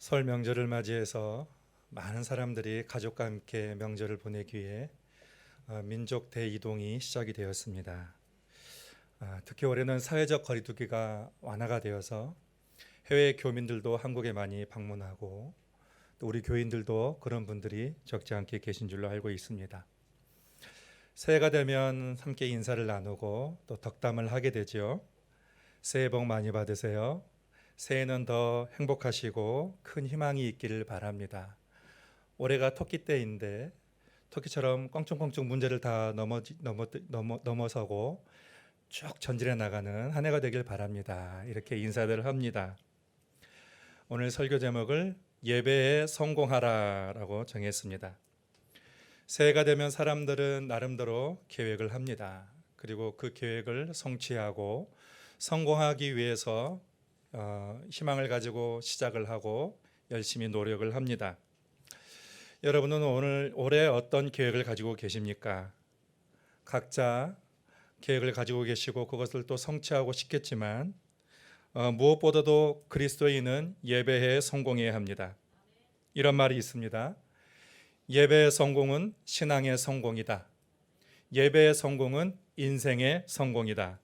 설 명절을 맞이해서 많은 사람들이 가족과 함께 명절을 보내기 위해 민족 대이동이 시작이 되었습니다. 특히 올해는 사회적 거리두기가 완화가 되어서 해외 교민들도 한국에 많이 방문하고 또 우리 교인들도 그런 분들이 적지 않게 계신 줄로 알고 있습니다. 새해가 되면 함께 인사를 나누고 또 덕담을 하게 되죠. 새해 복 많이 받으세요. 새해는 더 행복하시고 큰 희망이 있기를 바랍니다. 올해가 토끼 때인데 토끼처럼 껑충껑충 문제를 다 넘어서고 쭉 전진해 나가는 한 해가 되길 바랍니다. 이렇게 인사들을 합니다. 오늘 설교 제목을 예배에 성공하라라고 정했습니다. 새해가 되면 사람들은 나름대로 계획을 합니다. 그리고 그 계획을 성취하고 성공하기 위해서 희망을 가지고 시작을 하고 열심히 노력을 합니다. 여러분은 올해 어떤 계획을 가지고 계십니까? 각자 계획을 가지고 계시고 그것을 또 성취하고 싶겠지만 무엇보다도 그리스도인은 예배에 성공해야 합니다. 이런 말이 있습니다. 예배의 성공은 신앙의 성공이다. 예배의 성공은 인생의 성공이다.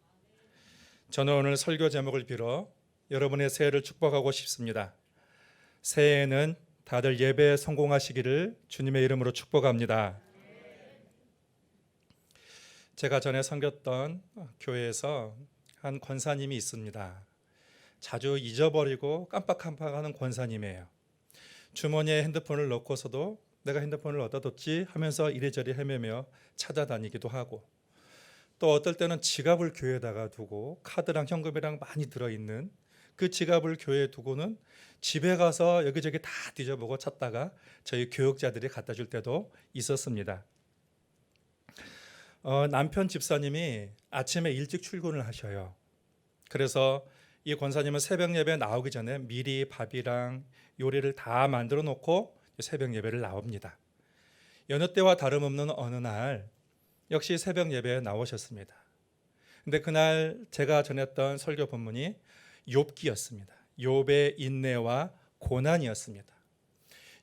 저는 오늘 설교 제목을 빌어 여러분의 새해를 축복하고 싶습니다. 새해에는 다들 예배에 성공하시기를 주님의 이름으로 축복합니다. 제가 전에 섬겼던 교회에서 한 권사님이 있습니다. 자주 잊어버리고 깜빡깜빡하는 권사님이에요. 주머니에 핸드폰을 넣고서도 내가 핸드폰을 어디다 뒀지 하면서 이리저리 헤매며 찾아다니기도 하고 또 어떨 때는 지갑을 교회에다가 두고 카드랑 현금이랑 많이 들어있는 그 지갑을 교회에 두고는 집에 가서 여기저기 다 뒤져보고 찾다가 저희 교육자들이 갖다 줄 때도 있었습니다. 남편 집사님이 아침에 일찍 출근을 하셔요. 그래서 이 권사님은 새벽 예배 나오기 전에 미리 밥이랑 요리를 다 만들어 놓고 새벽 예배를 나옵니다. 여느 때와 다름없는 어느 날 역시 새벽 예배에 나오셨습니다. 근데 그날 제가 전했던 설교 본문이 욥기였습니다. 욥의 인내와 고난이었습니다.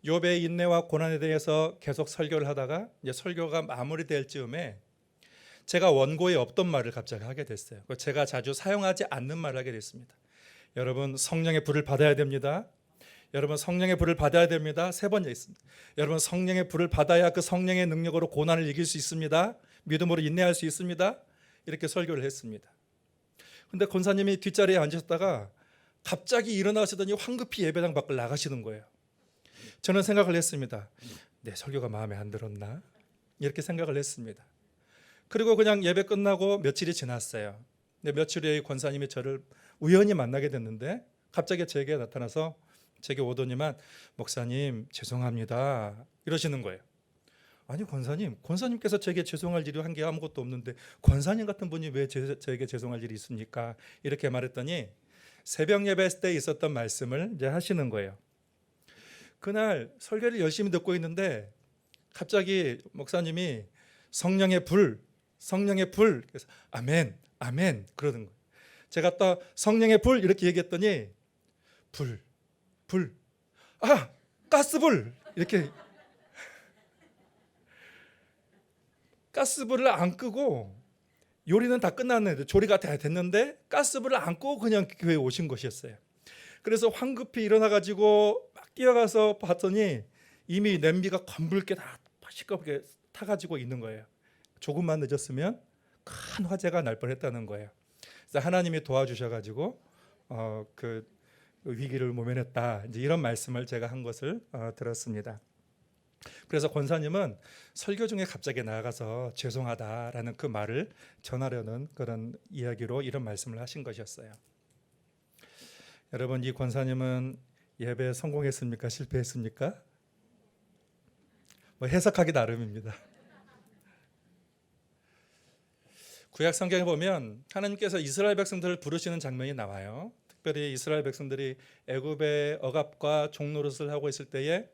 욥의 인내와 고난에 대해서 계속 설교를 하다가 이제 설교가 마무리될 즈음에 제가 원고에 없던 말을 갑자기 하게 됐어요. 제가 자주 사용하지 않는 말을 하게 됐습니다. 여러분 성령의 불을 받아야 됩니다. 여러분 성령의 불을 받아야 됩니다. 3번 있습니다. 여러분 성령의 불을 받아야 그 성령의 능력으로 고난을 이길 수 있습니다. 믿음으로 인내할 수 있습니다. 이렇게 설교를 했습니다. 근데 권사님이 뒷자리에 앉으셨다가 갑자기 일어나시더니 황급히 예배당 밖을 나가시는 거예요. 저는 생각을 했습니다. 내 설교가 마음에 안 들었나? 이렇게 생각을 했습니다. 그리고 그냥 예배 끝나고 며칠이 지났어요. 근데 며칠 후에 권사님이 저를 우연히 만나게 됐는데 갑자기 제게 나타나서 제게 오더니만 목사님 죄송합니다 이러시는 거예요. 아니 권사님께서 제게 죄송할 일이 한 게 아무것도 없는데 권사님 같은 분이 왜 저에게 죄송할 일이 있습니까? 이렇게 말했더니 새벽 예배 때 있었던 말씀을 이제 하시는 거예요. 그날 설교를 열심히 듣고 있는데 갑자기 목사님이 성령의 불 그래서 아멘 그러는 거예요. 제가 또 성령의 불 이렇게 얘기했더니 불 가스불 이렇게 가스불을 안 끄고 요리는 다 끝났는데 조리가 다 됐는데 가스불을 안 끄고 그냥 교회에 오신 것이었어요. 그래서 황급히 일어나가지고 막 뛰어가서 봤더니 이미 냄비가 검붉게 다 시끄럽게 타가지고 있는 거예요. 조금만 늦었으면 큰 화재가 날 뻔했다는 거예요. 그래서 하나님이 도와주셔가지고 그 위기를 모면했다. 이제 이런 말씀을 제가 한 것을 들었습니다. 그래서 권사님은 설교 중에 갑자기 나아가서 죄송하다라는 그 말을 전하려는 그런 이야기로 이런 말씀을 하신 것이었어요. 여러분 이 권사님은 예배에 성공했습니까? 실패했습니까? 해석하기 나름입니다. 구약 성경에 보면 하나님께서 이스라엘 백성들을 부르시는 장면이 나와요. 특별히 이스라엘 백성들이 애굽의 억압과 종노릇을 하고 있을 때에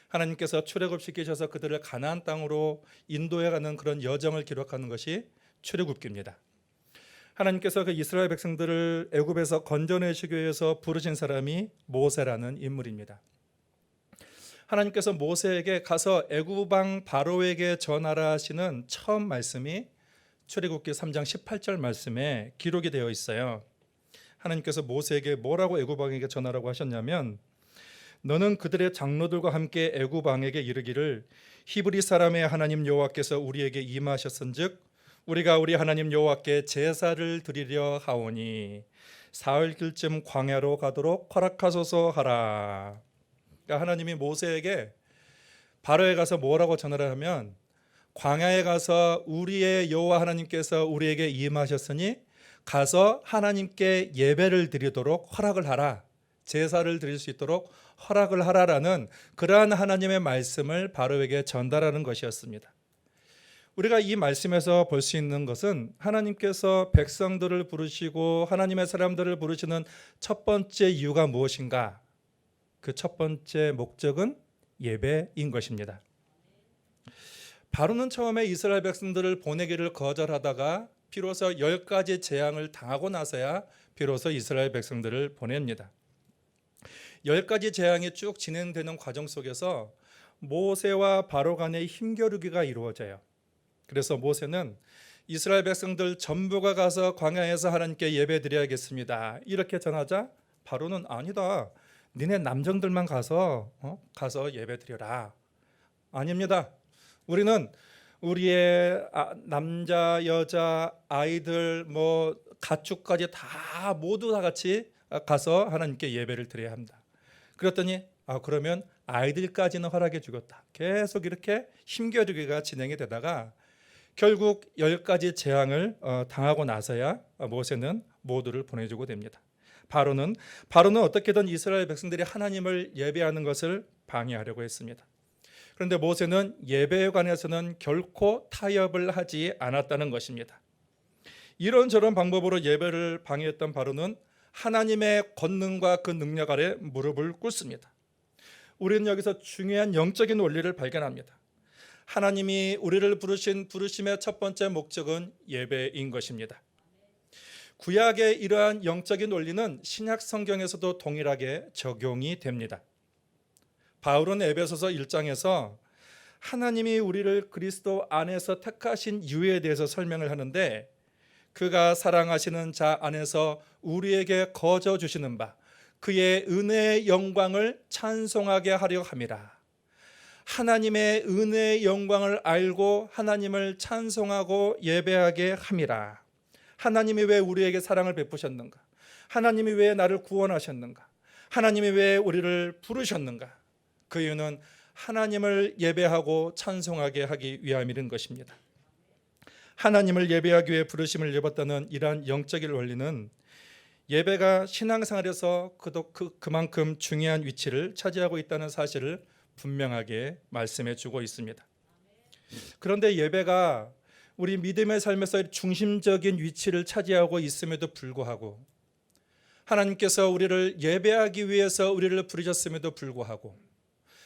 하나님께서 출애굽시키셔서 그들을 가나안 땅으로 인도해가는 그런 여정을 기록하는 것이 출애굽기입니다. 하나님께서 그 이스라엘 백성들을 애굽에서 건져내시기 위해서 부르신 사람이 모세라는 인물입니다. 하나님께서 모세에게 가서 애굽 왕 바로에게 전하라 하시는 처음 말씀이 출애굽기 3장 18절 말씀에 기록이 되어 있어요. 하나님께서 모세에게 뭐라고 애굽 왕에게 전하라고 하셨냐면, 너는 그들의 장로들과 함께 애굽 왕에게 이르기를 히브리 사람의 하나님 여호와께서 우리에게 임하셨은즉 우리가 우리 하나님 여호와께 제사를 드리려 하오니 사흘길쯤 광야로 가도록 허락하소서 하라. 그러니까 하나님이 모세에게 바로에 가서 뭐라고 전하라 하면, 광야에 가서 우리의 여호와 하나님께서 우리에게 임하셨으니 가서 하나님께 예배를 드리도록 허락을 하라, 제사를 드릴 수 있도록 허락을 하라라는 그러한 하나님의 말씀을 바로에게 전달하는 것이었습니다. 우리가 이 말씀에서 볼 수 있는 것은 하나님께서 백성들을 부르시고 하나님의 사람들을 부르시는 첫 번째 이유가 무엇인가? 그 첫 번째 목적은 예배인 것입니다. 바로는 처음에 이스라엘 백성들을 보내기를 거절하다가 비로소 10가지 재앙을 당하고 나서야 비로소 이스라엘 백성들을 보냅니다. 10가지 재앙이 쭉 진행되는 과정 속에서 모세와 바로 간의 힘겨루기가 이루어져요. 그래서 모세는 이스라엘 백성들 전부가 가서 광야에서 하나님께 예배드려야겠습니다, 이렇게 전하자 바로는 아니다, 니네 남정들만 가서 예배드려라. 아닙니다. 우리는 우리의 남자, 여자, 아이들, 가축까지 다 모두 다 같이 가서 하나님께 예배를 드려야 합니다. 그랬더니 그러면 아이들까지는 허락해 주겠다. 계속 이렇게 힘겨루기가 진행이 되다가 결국 10가지 재앙을 당하고 나서야 모세는 모두를 보내주고 됩니다. 바로는 어떻게든 이스라엘 백성들이 하나님을 예배하는 것을 방해하려고 했습니다. 그런데 모세는 예배에 관해서는 결코 타협을 하지 않았다는 것입니다. 이런저런 방법으로 예배를 방해했던 바로는 하나님의 권능과 그 능력 아래 무릎을 꿇습니다. 우리는 여기서 중요한 영적인 원리를 발견합니다. 하나님이 우리를 부르신 부르심의 첫 번째 목적은 예배인 것입니다. 구약의 이러한 영적인 원리는 신약 성경에서도 동일하게 적용이 됩니다. 바울은 에베소서 1장에서 하나님이 우리를 그리스도 안에서 택하신 이유에 대해서 설명을 하는데, 그가 사랑하시는 자 안에서 우리에게 거저 주시는 바 그의 은혜의 영광을 찬송하게 하려 함이라. 하나님의 은혜의 영광을 알고 하나님을 찬송하고 예배하게 함이라. 하나님이 왜 우리에게 사랑을 베푸셨는가? 하나님이 왜 나를 구원하셨는가? 하나님이 왜 우리를 부르셨는가? 그 이유는 하나님을 예배하고 찬송하게 하기 위함인 것입니다. 하나님을 예배하기 위해 부르심을 입었다는 이러한 영적인 원리는 예배가 신앙생활에서 그만큼 중요한 위치를 차지하고 있다는 사실을 분명하게 말씀해 주고 있습니다. 그런데 예배가 우리 믿음의 삶에서 중심적인 위치를 차지하고 있음에도 불구하고, 하나님께서 우리를 예배하기 위해서 우리를 부르셨음에도 불구하고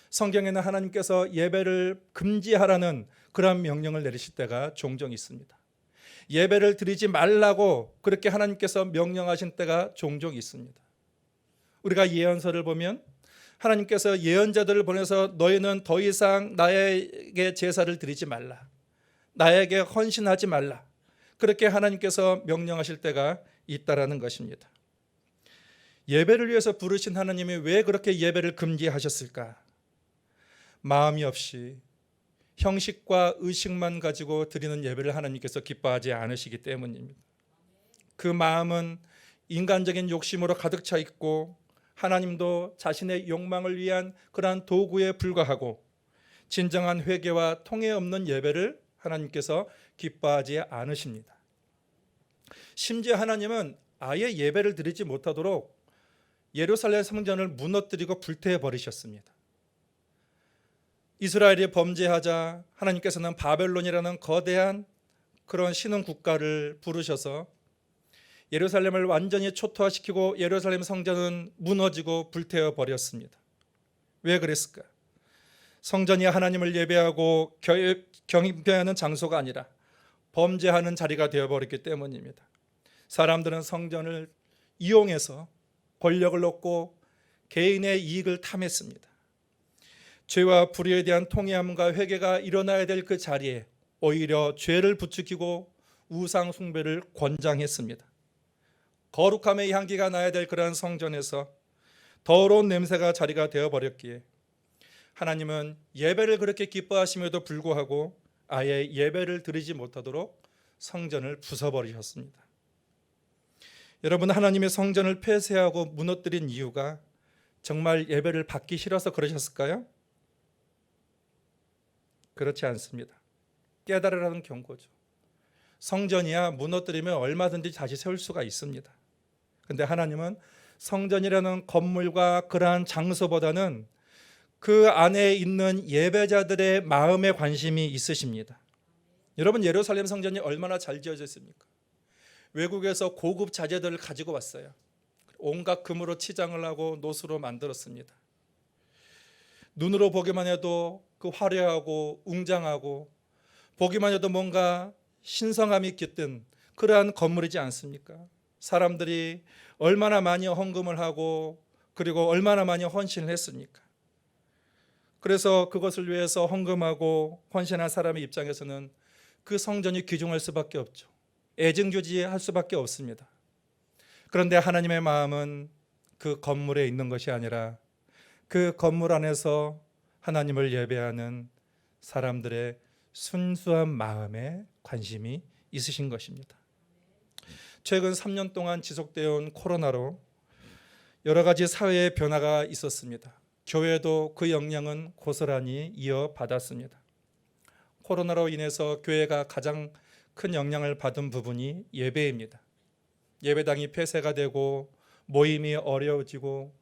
성경에는 하나님께서 예배를 금지하라는 그런 명령을 내리실 때가 종종 있습니다. 예배를 드리지 말라고 그렇게 하나님께서 명령하신 때가 종종 있습니다. 우리가 예언서를 보면 하나님께서 예언자들을 보내서 너희는 더 이상 나에게 제사를 드리지 말라, 나에게 헌신하지 말라, 그렇게 하나님께서 명령하실 때가 있다라는 것입니다. 예배를 위해서 부르신 하나님이 왜 그렇게 예배를 금지하셨을까? 마음이 없이 형식과 의식만 가지고 드리는 예배를 하나님께서 기뻐하지 않으시기 때문입니다. 그 마음은 인간적인 욕심으로 가득 차 있고 하나님도 자신의 욕망을 위한 그러한 도구에 불과하고 진정한 회개와 통해 없는 예배를 하나님께서 기뻐하지 않으십니다. 심지어 하나님은 아예 예배를 드리지 못하도록 예루살렘 성전을 무너뜨리고 불태워 버리셨습니다. 이스라엘이 범죄하자 하나님께서는 바벨론이라는 거대한 그런 신흥 국가를 부르셔서 예루살렘을 완전히 초토화시키고 예루살렘 성전은 무너지고 불태워 버렸습니다. 왜 그랬을까? 성전이 하나님을 예배하고 경배하는 장소가 아니라 범죄하는 자리가 되어버렸기 때문입니다. 사람들은 성전을 이용해서 권력을 얻고 개인의 이익을 탐했습니다. 죄와 불의에 대한 통회함과 회개가 일어나야 될 그 자리에 오히려 죄를 부추기고 우상 숭배를 권장했습니다. 거룩함의 향기가 나야 될 그러한 성전에서 더러운 냄새가 자리가 되어버렸기에 하나님은 예배를 그렇게 기뻐하심에도 불구하고 아예 예배를 드리지 못하도록 성전을 부숴버리셨습니다. 여러분, 하나님의 성전을 폐쇄하고 무너뜨린 이유가 정말 예배를 받기 싫어서 그러셨을까요? 그렇지 않습니다. 깨달으라는 경고죠. 성전이야 무너뜨리면 얼마든지 다시 세울 수가 있습니다. 그런데 하나님은 성전이라는 건물과 그러한 장소보다는 그 안에 있는 예배자들의 마음에 관심이 있으십니다. 여러분, 예루살렘 성전이 얼마나 잘 지어졌습니까? 외국에서 고급 자재들을 가지고 왔어요. 온갖 금으로 치장을 하고 노수로 만들었습니다. 눈으로 보기만 해도 그 화려하고 웅장하고 보기만 해도 뭔가 신성함이 깃든 그러한 건물이지 않습니까? 사람들이 얼마나 많이 헌금을 하고 그리고 얼마나 많이 헌신을 했습니까? 그래서 그것을 위해서 헌금하고 헌신한 사람의 입장에서는 그 성전이 귀중할 수밖에 없죠. 애증주지할 수밖에 없습니다. 그런데 하나님의 마음은 그 건물에 있는 것이 아니라 그 건물 안에서 하나님을 예배하는 사람들의 순수한 마음에 관심이 있으신 것입니다. 최근 3년 동안 지속되어 온 코로나로 여러 가지 사회의 변화가 있었습니다. 교회도 그 영향은 고스란히 이어받았습니다. 코로나로 인해서 교회가 가장 큰 영향을 받은 부분이 예배입니다. 예배당이 폐쇄가 되고 모임이 어려워지고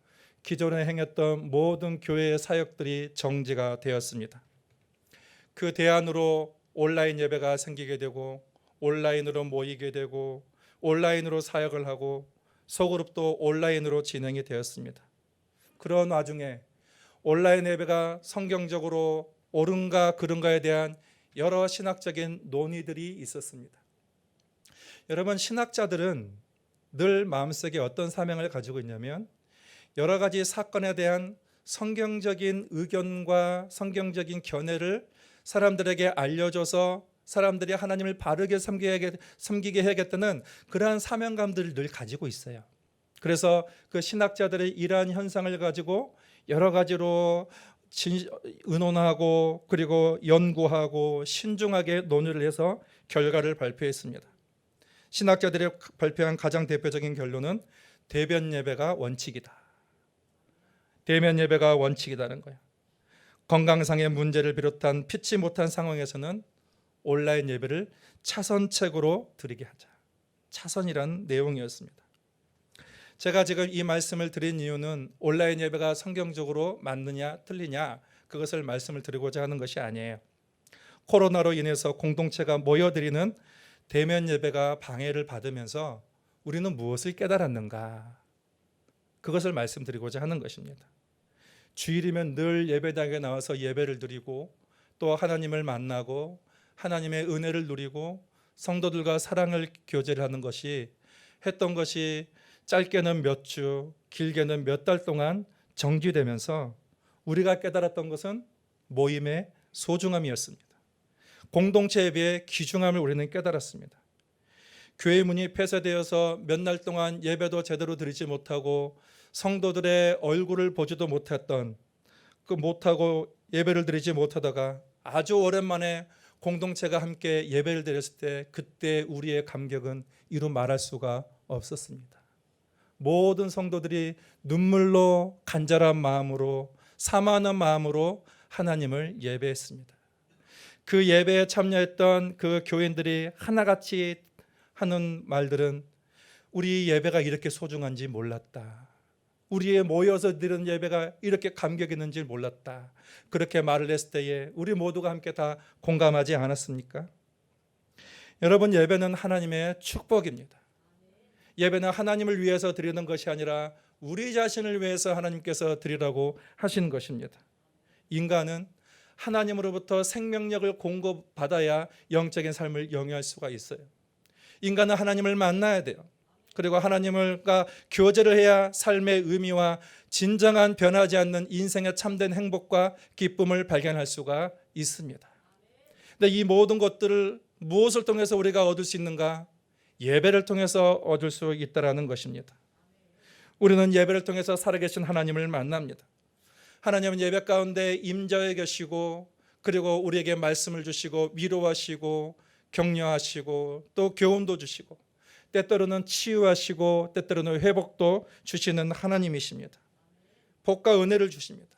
기존에 행했던 모든 교회의 사역들이 정지가 되었습니다. 그 대안으로 온라인 예배가 생기게 되고 온라인으로 모이게 되고 온라인으로 사역을 하고 소그룹도 온라인으로 진행이 되었습니다. 그런 와중에 온라인 예배가 성경적으로 옳은가 그른가에 대한 여러 신학적인 논의들이 있었습니다. 여러분, 신학자들은 늘 마음속에 어떤 사명을 가지고 있냐면 여러 가지 사건에 대한 성경적인 의견과 성경적인 견해를 사람들에게 알려줘서 사람들이 하나님을 바르게 섬기게 해야겠다는 그러한 사명감들을 늘 가지고 있어요. 그래서 그 신학자들의 이러한 현상을 가지고 여러 가지로 의논하고 그리고 연구하고 신중하게 논의를 해서 결과를 발표했습니다. 신학자들이 발표한 가장 대표적인 결론은 대면 예배가 원칙이다. 대면 예배가 원칙이라는 거예요. 건강상의 문제를 비롯한 피치 못한 상황에서는 온라인 예배를 차선책으로 드리게 하자. 차선이라는 내용이었습니다. 제가 지금 이 말씀을 드린 이유는 온라인 예배가 성경적으로 맞느냐 틀리냐 그것을 말씀을 드리고자 하는 것이 아니에요. 코로나로 인해서 공동체가 모여드리는 대면 예배가 방해를 받으면서 우리는 무엇을 깨달았는가, 그것을 말씀드리고자 하는 것입니다. 주일이면 늘 예배당에 나와서 예배를 드리고 또 하나님을 만나고 하나님의 은혜를 누리고 성도들과 사랑을 교제를 하는 것이 했던 것이 짧게는 몇 주, 길게는 몇 달 동안 정지되면서 우리가 깨달았던 것은 모임의 소중함이었습니다. 공동체 예배의 귀중함을 우리는 깨달았습니다. 교회 문이 폐쇄되어서 몇 날 동안 예배도 제대로 드리지 못하고 성도들의 얼굴을 보지도 못했던 못하고 예배를 드리지 못하다가 아주 오랜만에 공동체가 함께 예배를 드렸을 때 그때 우리의 감격은 이루 말할 수가 없었습니다. 모든 성도들이 눈물로 간절한 마음으로 사모하는 마음으로 하나님을 예배했습니다. 그 예배에 참여했던 그 교인들이 하나같이 하는 말들은 우리 예배가 이렇게 소중한지 몰랐다. 우리의 모여서 드리는 예배가 이렇게 감격 있는지 몰랐다. 그렇게 말을 했을 때에 우리 모두가 함께 다 공감하지 않았습니까? 여러분, 예배는 하나님의 축복입니다. 예배는 하나님을 위해서 드리는 것이 아니라 우리 자신을 위해서 하나님께서 드리라고 하신 것입니다. 인간은 하나님으로부터 생명력을 공급받아야 영적인 삶을 영위할 수가 있어요. 인간은 하나님을 만나야 돼요. 그리고 하나님과 교제를 해야 삶의 의미와 진정한 변하지 않는 인생의 참된 행복과 기쁨을 발견할 수가 있습니다. 근데 이 모든 것들을 무엇을 통해서 우리가 얻을 수 있는가? 예배를 통해서 얻을 수 있다라는 것입니다. 우리는 예배를 통해서 살아계신 하나님을 만납니다. 하나님은 예배 가운데 임재해 계시고, 그리고 우리에게 말씀을 주시고 위로하시고 격려하시고 또 교훈도 주시고, 때때로는 치유하시고 때때로는 회복도 주시는 하나님이십니다. 복과 은혜를 주십니다.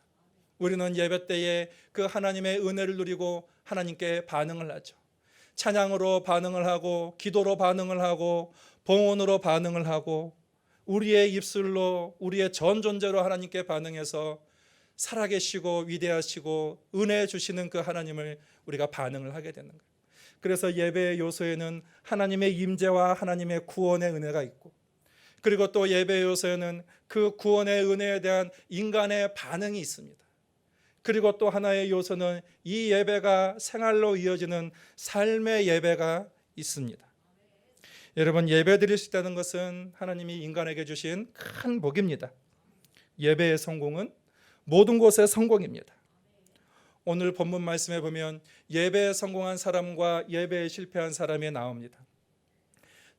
우리는 예배 때에 그 하나님의 은혜를 누리고 하나님께 반응을 하죠. 찬양으로 반응을 하고, 기도로 반응을 하고, 봉헌으로 반응을 하고, 우리의 입술로, 우리의 전 존재로 하나님께 반응해서 살아계시고 위대하시고 은혜 주시는 그 하나님을 우리가 반응을 하게 되는 거예요. 그래서 예배의 요소에는 하나님의 임재와 하나님의 구원의 은혜가 있고, 그리고 또 예배의 요소에는 그 구원의 은혜에 대한 인간의 반응이 있습니다. 그리고 또 하나의 요소는 이 예배가 생활로 이어지는 삶의 예배가 있습니다. 여러분, 예배 드릴 수 있다는 것은 하나님이 인간에게 주신 큰 복입니다. 예배의 성공은 모든 곳의 성공입니다. 오늘 본문 말씀에 보면 예배에 성공한 사람과 예배에 실패한 사람이 나옵니다.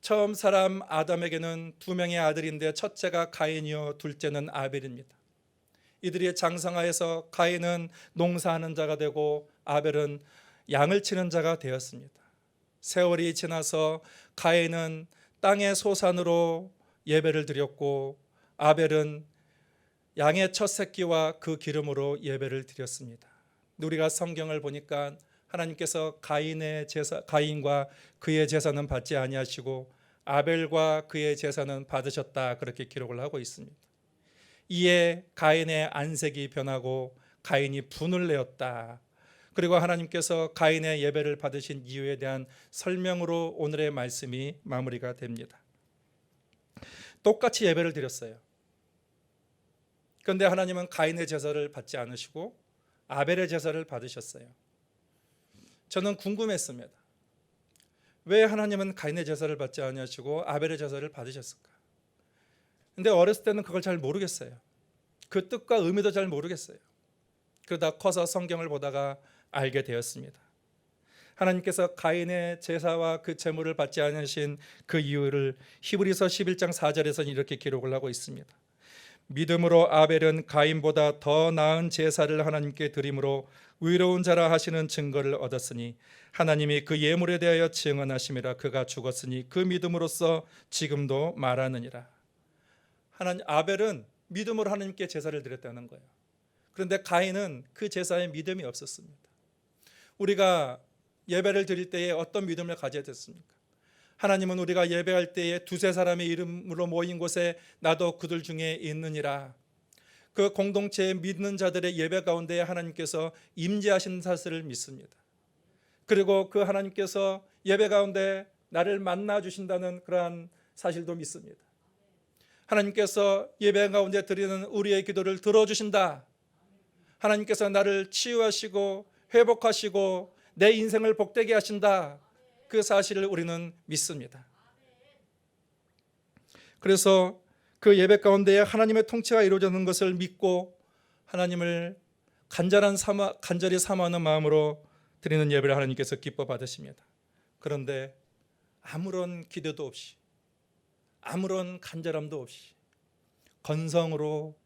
처음 사람 아담에게는 두 명의 아들인데 첫째가 가인이요 둘째는 아벨입니다. 이들이 장성하여서 가인은 농사하는 자가 되고 아벨은 양을 치는 자가 되었습니다. 세월이 지나서 가인은 땅의 소산으로 예배를 드렸고, 아벨은 양의 첫 새끼와 그 기름으로 예배를 드렸습니다. 우리가 성경을 보니까 하나님께서 가인과 그의 제사는 받지 아니하시고 아벨과 그의 제사는 받으셨다, 그렇게 기록을 하고 있습니다. 이에 가인의 안색이 변하고 가인이 분을 내었다. 그리고 하나님께서 가인의 예배를 받으신 이유에 대한 설명으로 오늘의 말씀이 마무리가 됩니다. 똑같이 예배를 드렸어요. 그런데 하나님은 가인의 제사를 받지 않으시고 아벨의 제사를 받으셨어요. 저는 궁금했습니다. 왜 하나님은 가인의 제사를 받지 않으시고 아벨의 제사를 받으셨을까? 근데 어렸을 때는 그걸 잘 모르겠어요. 그 뜻과 의미도 잘 모르겠어요. 그러다 커서 성경을 보다가 알게 되었습니다. 하나님께서 가인의 제사와 그 제물을 받지 않으신 그 이유를 히브리서 11장 4절에서는 이렇게 기록을 하고 있습니다. 믿음으로 아벨은 가인보다 더 나은 제사를 하나님께 드림으로 의로운 자라 하시는 증거를 얻었으니 하나님이 그 예물에 대하여 증언하심이라. 그가 죽었으니 그 믿음으로써 지금도 말하느니라. 아벨은 믿음으로 하나님께 제사를 드렸다는 거예요. 그런데 가인은 그 제사에 믿음이 없었습니다. 우리가 예배를 드릴 때에 어떤 믿음을 가져야 됐습니까? 하나님은 우리가 예배할 때에 두세 사람의 이름으로 모인 곳에 나도 그들 중에 있느니라. 그 공동체에 믿는 자들의 예배 가운데 하나님께서 임재하신 사실을 믿습니다. 그리고 그 하나님께서 예배 가운데 나를 만나 주신다는 그러한 사실도 믿습니다. 하나님께서 예배 가운데 드리는 우리의 기도를 들어주신다. 하나님께서 나를 치유하시고 회복하시고 내 인생을 복되게 하신다. 그 사실을 우리는 믿습니다. 그래서 그 예배 가운데 하나님의 통치가 이루어지는 것을 믿고 하나님을 간절히 사모하는 마음으로 드리는 예배를 하나님께서 기뻐 받으십니다. 그런데 아무런 기대도 없이, 아무런 간절함도 없이 건성으로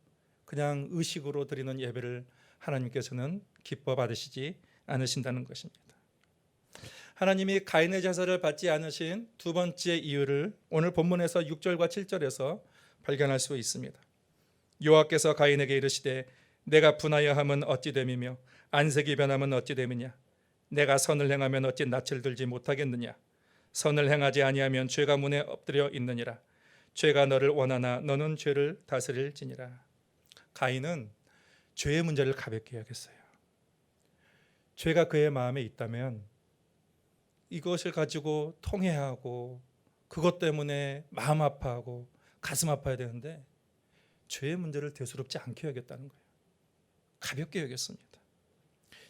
그냥 의식으로 드리는 예배를 하나님께서는 기뻐 받으시지 않으신다는 것입니다. 하나님이 가인의 제사를 받지 않으신 두 번째 이유를 오늘 본문에서 6절과 7절에서 발견할 수 있습니다. 여호와께서 가인에게 이르시되 내가 분하여 함은 어찌 됨이며 안색이 변함은 어찌 됨이냐. 내가 선을 행하면 어찌 낯을 들지 못하겠느냐. 선을 행하지 아니하면 죄가 문에 엎드려 있느니라. 죄가 너를 원하나 너는 죄를 다스릴지니라. 가인은 죄의 문제를 가볍게 여겼어요. 죄가 그의 마음에 있다면 이것을 가지고 통회하고 그것 때문에 마음 아파하고 가슴 아파야 되는데 죄의 문제를 대수롭지 않게 여겼다는 거예요. 가볍게 여겼습니다.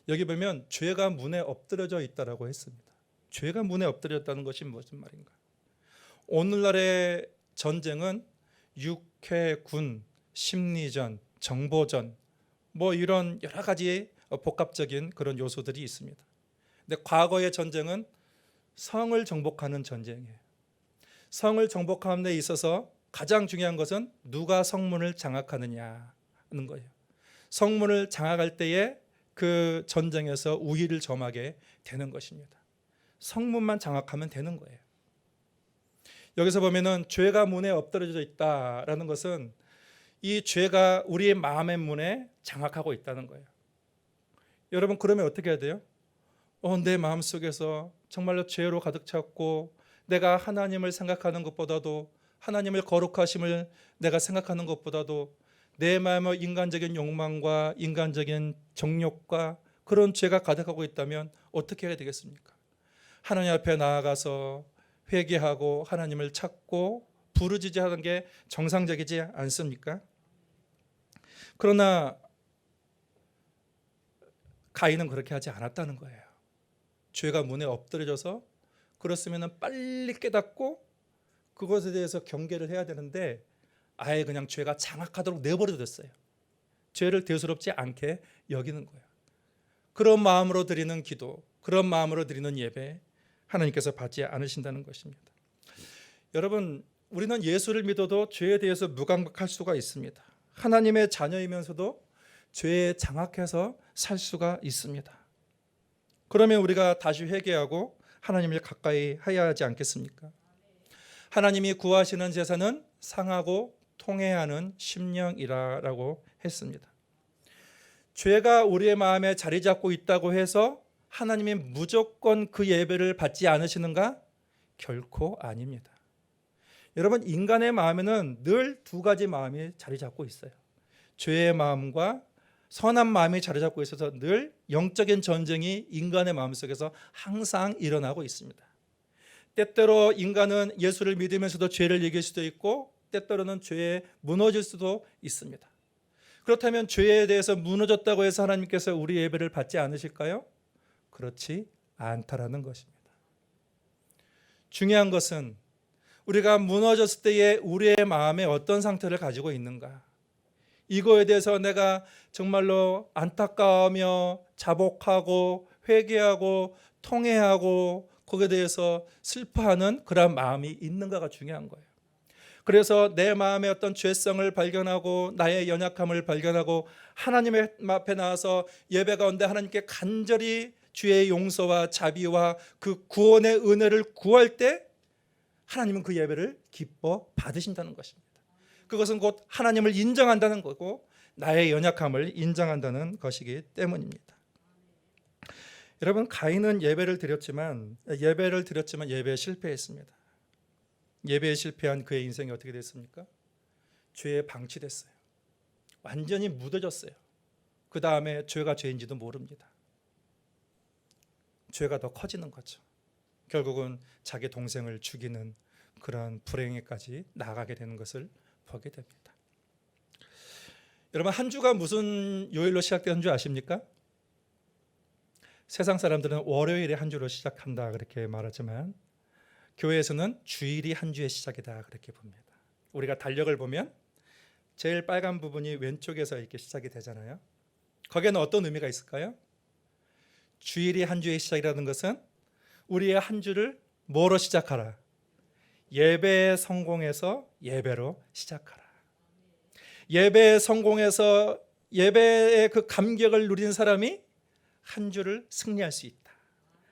여기 보면 죄가 문에 엎드려져 있다라고 했습니다. 죄가 문에 엎드렸다는 것이 무슨 말인가? 오늘날의 전쟁은 육해군, 심리전, 정보전 뭐 이런 여러 가지 복합적인 그런 요소들이 있습니다. 근데 과거의 전쟁은 성을 정복하는 전쟁이에요. 성을 정복하는 데 있어서 가장 중요한 것은 누가 성문을 장악하느냐 하는 거예요. 성문을 장악할 때에 그 전쟁에서 우위를 점하게 되는 것입니다. 성문만 장악하면 되는 거예요. 여기서 보면은 죄가 문에 엎드려져 있다라는 것은 이 죄가 우리의 마음의 문에 장악하고 있다는 거예요. 여러분, 그러면 어떻게 해야 돼요? 내 마음속에서 정말로 죄로 가득 찼고 내가 하나님을 생각하는 것보다도, 하나님의 거룩하심을 내가 생각하는 것보다도 내 마음의 인간적인 욕망과 인간적인 정욕과 그런 죄가 가득하고 있다면 어떻게 해야 되겠습니까? 하나님 앞에 나아가서 회개하고 하나님을 찾고 부르짖어하는 게 정상적이지 않습니까? 그러나 가인은 그렇게 하지 않았다는 거예요. 죄가 문에 엎드려져서 그렇으면 빨리 깨닫고 그것에 대해서 경계를 해야 되는데 아예 그냥 죄가 장악하도록 내버려뒀어요. 죄를 대수롭지 않게 여기는 거예요. 그런 마음으로 드리는 기도, 그런 마음으로 드리는 예배 하나님께서 받지 않으신다는 것입니다. 여러분, 우리는 예수를 믿어도 죄에 대해서 무감각할 수가 있습니다. 하나님의 자녀이면서도 죄에 장악해서 살 수가 있습니다. 그러면 우리가 다시 회개하고 하나님을 가까이 해야 하지 않겠습니까? 하나님이 구하시는 제사는 상하고 통회하는 심령이라고 했습니다. 죄가 우리의 마음에 자리 잡고 있다고 해서 하나님이 무조건 그 예배를 받지 않으시는가? 결코 아닙니다. 여러분, 인간의 마음에는 늘 두 가지 마음이 자리 잡고 있어요. 죄의 마음과 선한 마음이 자리 잡고 있어서 늘 영적인 전쟁이 인간의 마음속에서 항상 일어나고 있습니다. 때때로 인간은 예수를 믿으면서도 죄를 이길 수도 있고 때때로는 죄에 무너질 수도 있습니다. 그렇다면 죄에 대해서 무너졌다고 해서 하나님께서 우리 예배를 받지 않으실까요? 그렇지 않다라는 것입니다. 중요한 것은 우리가 무너졌을 때에 우리의 마음에 어떤 상태를 가지고 있는가, 이거에 대해서 내가 정말로 안타까워하며 자복하고 회개하고 통회하고 거기에 대해서 슬퍼하는 그런 마음이 있는가가 중요한 거예요. 그래서 내 마음의 어떤 죄성을 발견하고 나의 연약함을 발견하고 하나님 앞에 나와서 예배 가운데 하나님께 간절히 주의 용서와 자비와 그 구원의 은혜를 구할 때 하나님은 그 예배를 기뻐 받으신다는 것입니다. 그것은 곧 하나님을 인정한다는 거고 나의 연약함을 인정한다는 것이기 때문입니다. 여러분, 가인은 예배를 드렸지만 예배에 실패했습니다. 예배에 실패한 그의 인생이 어떻게 됐습니까? 죄에 방치됐어요. 완전히 묻어졌어요. 그 다음에 죄가 죄인지도 모릅니다. 죄가 더 커지는 거죠. 결국은 자기 동생을 죽이는 그런 불행에까지 나아가게 되는 것을 보게 됩니다. 여러분, 한 주가 무슨 요일로 시작되는 줄 아십니까? 세상 사람들은 월요일에 한 주로 시작한다 그렇게 말하지만 교회에서는 주일이 한 주의 시작이다 그렇게 봅니다. 우리가 달력을 보면 제일 빨간 부분이 왼쪽에서 이렇게 시작이 되잖아요. 거기에는 어떤 의미가 있을까요? 주일이 한 주의 시작이라는 것은 우리의 한 주를 뭐로 시작하라? 예배에 성공해서 예배로 시작하라. 예배에 성공해서 예배의 그 감격을 누린 사람이 한 주를 승리할 수 있다.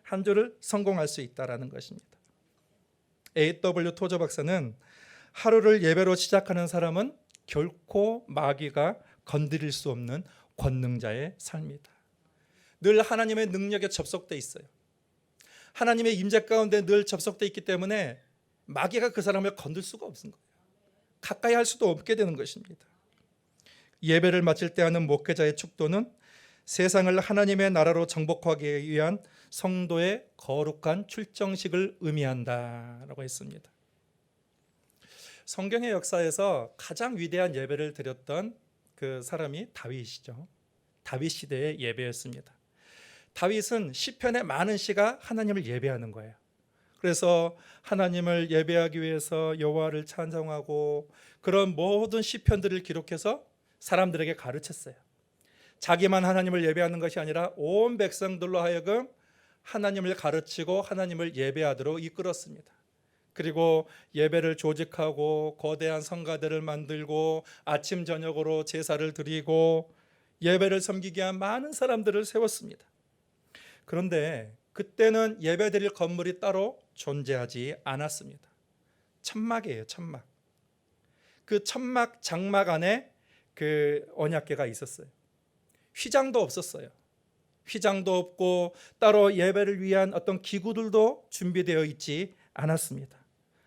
한 주를 성공할 수 있다라는 것입니다. A.W. 토저 박사는 하루를 예배로 시작하는 사람은 결코 마귀가 건드릴 수 없는 권능자의 삶이다. 늘 하나님의 능력에 접속돼 있어요. 하나님의 임재 가운데 늘 접속돼 있기 때문에 마귀가 그 사람을 건들 수가 없는 거예요. 가까이 할 수도 없게 되는 것입니다. 예배를 마칠 때 하는 목회자의 축도는 세상을 하나님의 나라로 정복하기 위한 성도의 거룩한 출정식을 의미한다라고 했습니다. 성경의 역사에서 가장 위대한 예배를 드렸던 그 사람이 다윗이죠. 다윗 시대의 예배였습니다. 다윗은 시편의 많은 시가 하나님을 예배하는 거예요. 그래서 하나님을 예배하기 위해서 여호와를 찬송하고 그런 모든 시편들을 기록해서 사람들에게 가르쳤어요. 자기만 하나님을 예배하는 것이 아니라 온 백성들로 하여금 하나님을 가르치고 하나님을 예배하도록 이끌었습니다. 그리고 예배를 조직하고 거대한 성가대를 만들고 아침 저녁으로 제사를 드리고 예배를 섬기게 한 많은 사람들을 세웠습니다. 그런데 그때는 예배드릴 건물이 따로 존재하지 않았습니다. 천막이에요, 천막. 그 천막 장막 안에 그 언약궤가 있었어요. 휘장도 없었어요. 휘장도 없고 따로 예배를 위한 어떤 기구들도 준비되어 있지 않았습니다.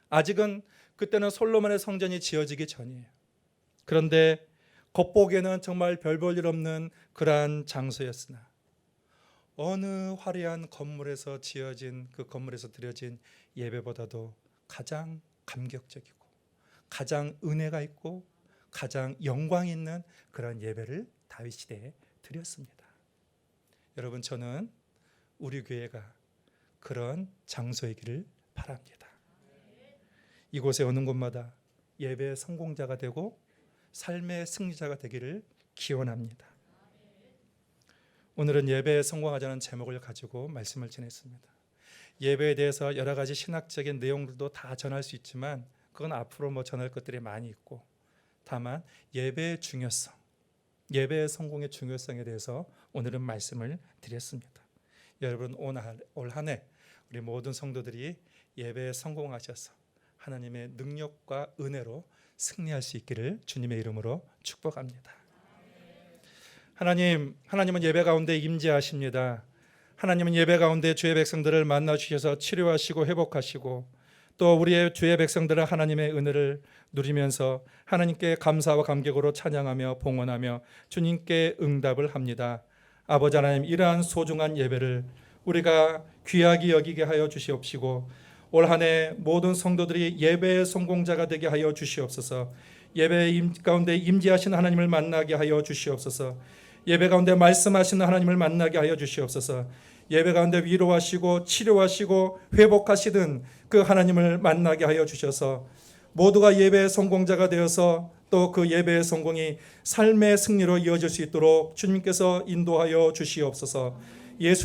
아직은 그때는 솔로몬의 성전이 지어지기 전이에요. 그런데 겉보기에는 정말 별 볼 일 없는 그러한 장소였으나 어느 화려한 건물에서 지어진 그 건물에서 드려진 예배보다도 가장 감격적이고 가장 은혜가 있고 가장 영광 있는 그런 예배를 다윗 시대에 드렸습니다. 여러분, 저는 우리 교회가 그런 장소이기를 바랍니다. 이곳에 오는 곳마다 예배의 성공자가 되고 삶의 승리자가 되기를 기원합니다. 오늘은 예배에 성공하자는 제목을 가지고 말씀을 전했습니다. 예배에 대해서 여러 가지 신학적인 내용들도 다 전할 수 있지만 그건 앞으로 전할 것들이 많이 있고, 다만 예배의 중요성, 예배의 성공의 중요성에 대해서 오늘은 말씀을 드렸습니다. 여러분, 올 한 해 우리 모든 성도들이 예배에 성공하셔서 하나님의 능력과 은혜로 승리할 수 있기를 주님의 이름으로 축복합니다. 하나님은 예배 가운데 임재하십니다. 하나님은 예배 가운데 주의 백성들을 만나 주셔서 치료하시고 회복하시고 또 우리의 주의 백성들은 하나님의 은혜를 누리면서 하나님께 감사와 감격으로 찬양하며 봉헌하며 주님께 응답을 합니다. 아버지 하나님, 이러한 소중한 예배를 우리가 귀하게 여기게 하여 주시옵시고 올 한 해 모든 성도들이 예배의 성공자가 되게 하여 주시옵소서. 예배 가운데 임재하시는 하나님을 만나게 하여 주시옵소서. 예배 가운데 말씀하시는 하나님을 만나게 하여 주시옵소서. 예배 가운데 위로하시고 치료하시고 회복하시던 그 하나님을 만나게 하여 주셔서 모두가 예배의 성공자가 되어서 또 그 예배의 성공이 삶의 승리로 이어질 수 있도록 주님께서 인도하여 주시옵소서. 예수